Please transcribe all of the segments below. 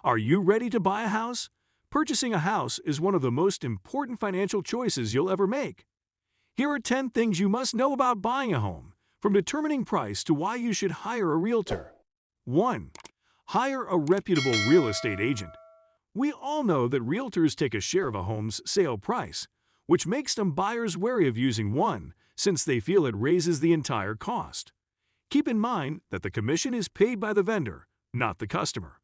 Are you ready to buy a house? Purchasing a house is one of the most important financial choices you'll ever make. Here are 10 things you must know about buying a home, from determining price to why you should hire a realtor. 1. Hire a reputable real estate agent. We all know that realtors take a share of a home's sale price, which makes some buyers wary of using one since they feel it raises the entire cost. Keep in mind that the commission is paid by the vendor, not the customer.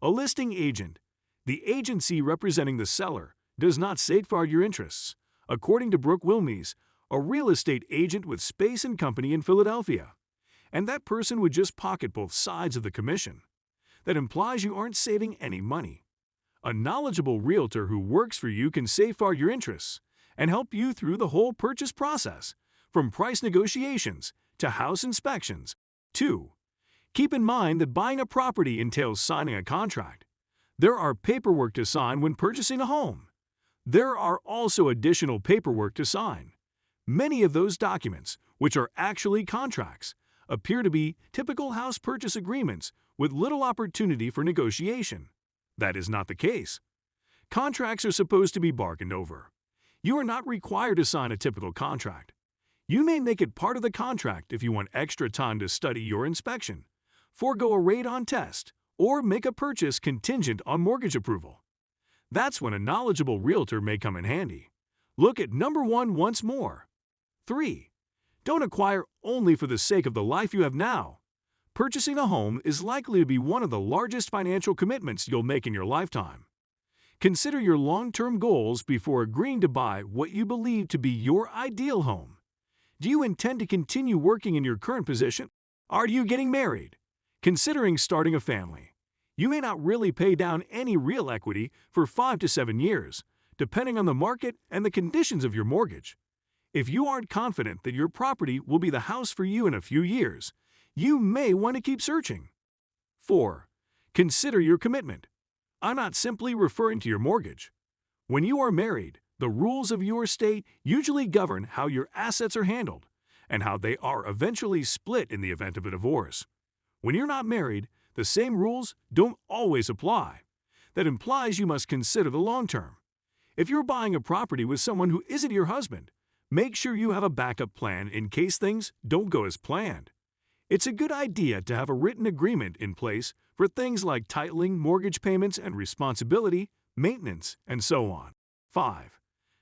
A listing agent, the agency representing the seller, does not safeguard your interests. According to Brooke Wilmies, a real estate agent with Space & Company in Philadelphia. And that person would just pocket both sides of the commission. That implies you aren't saving any money. A knowledgeable realtor who works for you can safeguard your interests and help you through the whole purchase process, from price negotiations to house inspections. 2. Keep in mind that buying a property entails signing a contract. There are paperwork to sign when purchasing a home. There are also additional paperwork to sign. Many of those documents, which are actually contracts, appear to be typical house purchase agreements with little opportunity for negotiation. That is not the case. Contracts are supposed to be bargained over. You are not required to sign a typical contract. You may make it part of the contract if you want extra time to study your inspection, forego a radon test, or make a purchase contingent on mortgage approval. That's when a knowledgeable realtor may come in handy. Look at number 1 once more. 3. Don't acquire only for the sake of the life you have now. Purchasing a home is likely to be one of the largest financial commitments you'll make in your lifetime. Consider your long-term goals before agreeing to buy what you believe to be your ideal home. Do you intend to continue working in your current position? Are you getting married? Considering starting a family? You may not really pay down any real equity for 5 to 7 years, depending on the market and the conditions of your mortgage. If you aren't confident that your property will be the house for you in a few years, you may want to keep searching. 4. Consider your commitment. I'm not simply referring to your mortgage. When you are married, the rules of your state usually govern how your assets are handled and how they are eventually split in the event of a divorce. When you're not married, the same rules don't always apply. That implies you must consider the long term. If you're buying a property with someone who isn't your husband, make sure you have a backup plan in case things don't go as planned. It's a good idea to have a written agreement in place for things like titling, mortgage payments and responsibility, maintenance, and so on. 5.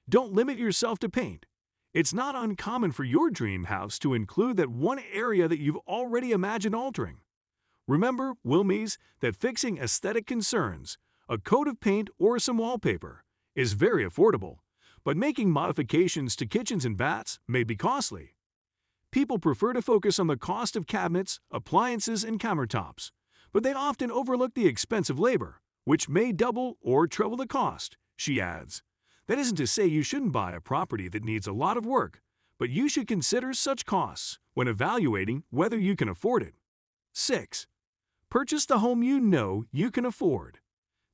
Don't limit yourself to paint. It's not uncommon for your dream house to include that one area that you've already imagined altering. Remember, Wilmies, that fixing aesthetic concerns, a coat of paint or some wallpaper, is very affordable, but making modifications to kitchens and baths may be costly. People prefer to focus on the cost of cabinets, appliances, and countertops, but they often overlook the expense of labor, which may double or treble the cost, she adds. That isn't to say you shouldn't buy a property that needs a lot of work, but you should consider such costs when evaluating whether you can afford it. 6. Purchase the home you know you can afford.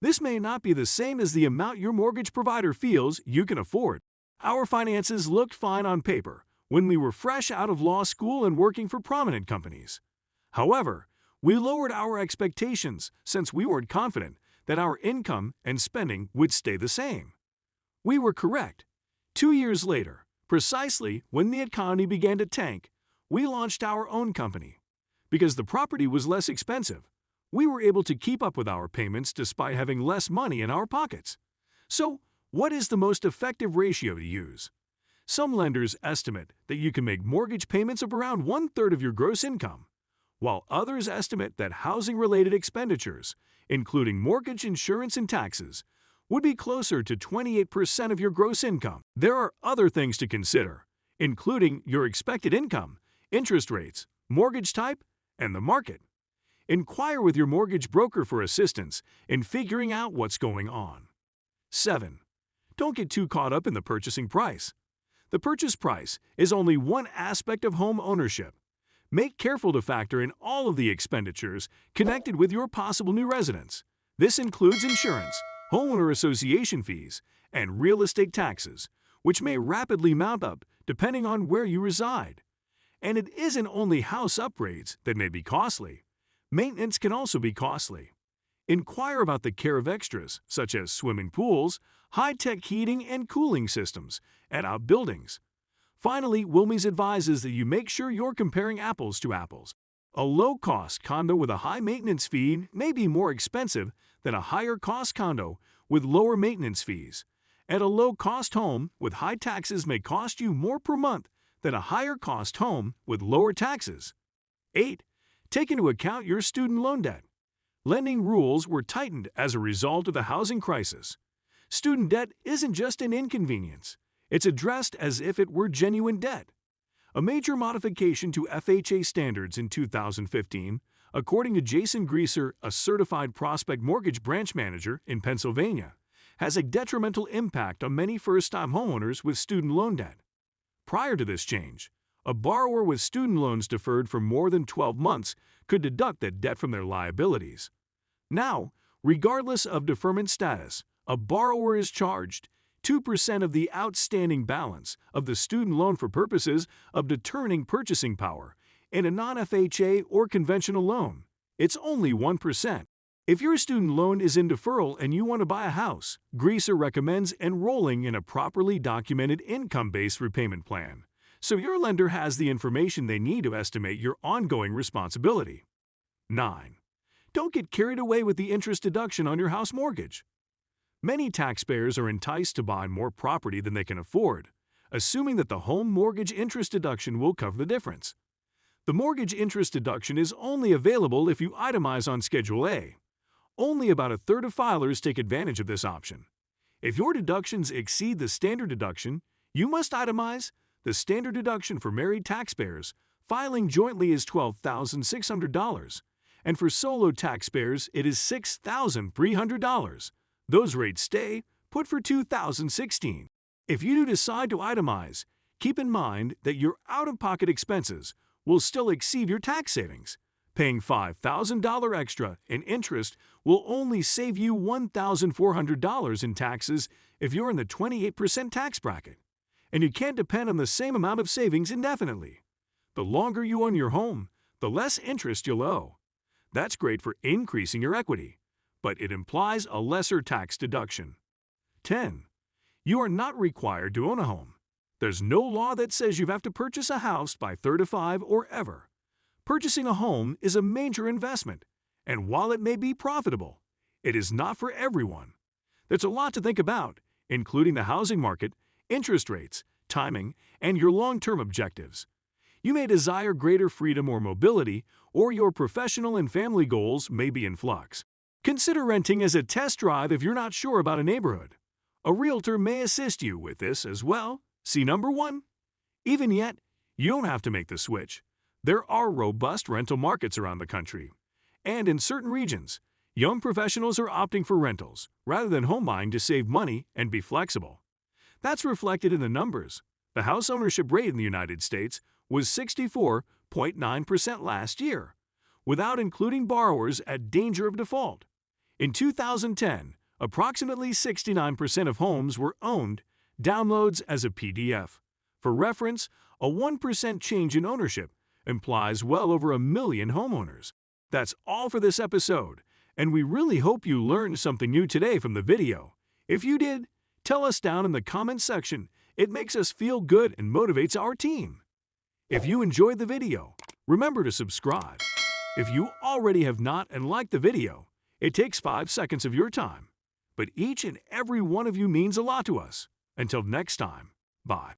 This may not be the same as the amount your mortgage provider feels you can afford. Our finances looked fine on paper when we were fresh out of law school and working for prominent companies. However, we lowered our expectations since we weren't confident that our income and spending would stay the same. We were correct. 2 years later, precisely when the economy began to tank, we launched our own company. Because the property was less expensive, we were able to keep up with our payments despite having less money in our pockets. So, what is the most effective ratio to use? Some lenders estimate that you can make mortgage payments of around 1/3 of your gross income, while others estimate that housing-related expenditures, including mortgage, insurance, and taxes, would be closer to 28% of your gross income. There are other things to consider, including your expected income, interest rates, mortgage type, and the market. Inquire with your mortgage broker for assistance in figuring out what's going on. 7. Don't get too caught up in the purchasing price. The purchase price is only one aspect of home ownership. Make careful to factor in all of the expenditures connected with your possible new residence. This includes insurance, homeowner association fees, and real estate taxes, which may rapidly mount up depending on where you reside. And it isn't only house upgrades that may be costly. Maintenance can also be costly. Inquire about the care of extras, such as swimming pools, high-tech heating and cooling systems, and outbuildings. Finally, Wilmies advises that you make sure you're comparing apples to apples. A low-cost condo with a high maintenance fee may be more expensive than a higher-cost condo with lower maintenance fees. And a low-cost home with high taxes may cost you more per month than a higher-cost home with lower taxes. 8. Take into account your student loan debt. Lending rules were tightened as a result of the housing crisis. Student debt isn't just an inconvenience. It's addressed as if it were genuine debt. A major modification to FHA standards in 2015, according to Jason Greaser, a certified Prospect Mortgage branch manager in Pennsylvania, has a detrimental impact on many first-time homeowners with student loan debt. Prior to this change, a borrower with student loans deferred for more than 12 months could deduct that debt from their liabilities. Now, regardless of deferment status, a borrower is charged 2% of the outstanding balance of the student loan for purposes of determining purchasing power. In a non-FHA or conventional loan, it's only 1%. If your student loan is in deferral and you want to buy a house, Greaser recommends enrolling in a properly documented income-based repayment plan, so your lender has the information they need to estimate your ongoing responsibility. 9. Don't get carried away with the interest deduction on your house mortgage. Many taxpayers are enticed to buy more property than they can afford, assuming that the home mortgage interest deduction will cover the difference. The mortgage interest deduction is only available if you itemize on Schedule A. Only about a third of filers take advantage of this option. If your deductions exceed the standard deduction, you must itemize. The standard deduction for married taxpayers filing jointly is $12,600, and for solo taxpayers it is $6,300. Those rates stay put for 2016. If you do decide to itemize, keep in mind that your out-of-pocket expenses will still exceed your tax savings. Paying $5,000 extra in interest will only save you $1,400 in taxes if you're in the 28% tax bracket. And you can't depend on the same amount of savings indefinitely. The longer you own your home, the less interest you'll owe. That's great for increasing your equity, but it implies a lesser tax deduction. 10. You are not required to own a home. There's no law that says you have to purchase a house by 35 or ever. Purchasing a home is a major investment, and while it may be profitable, it is not for everyone. There's a lot to think about, including the housing market, interest rates, timing, and your long-term objectives. You may desire greater freedom or mobility, or your professional and family goals may be in flux. Consider renting as a test drive if you're not sure about a neighborhood. A realtor may assist you with this as well. See number 1. Even yet, you don't have to make the switch. There are robust rental markets around the country. And in certain regions, young professionals are opting for rentals rather than home buying to save money and be flexible. That's reflected in the numbers. The house ownership rate in the United States was 64.9% last year, without including borrowers at danger of default. In 2010, approximately 69% of homes were owned, downloads as a PDF. For reference, a 1% change in ownership implies well over 1 million homeowners. That's all for this episode, and we really hope you learned something new today from the video. If you did, tell us down in the comments section. It makes us feel good and motivates our team. If you enjoyed the video, remember to subscribe. If you already have not and liked the video, it takes 5 seconds of your time. But each and every one of you means a lot to us. Until next time, bye.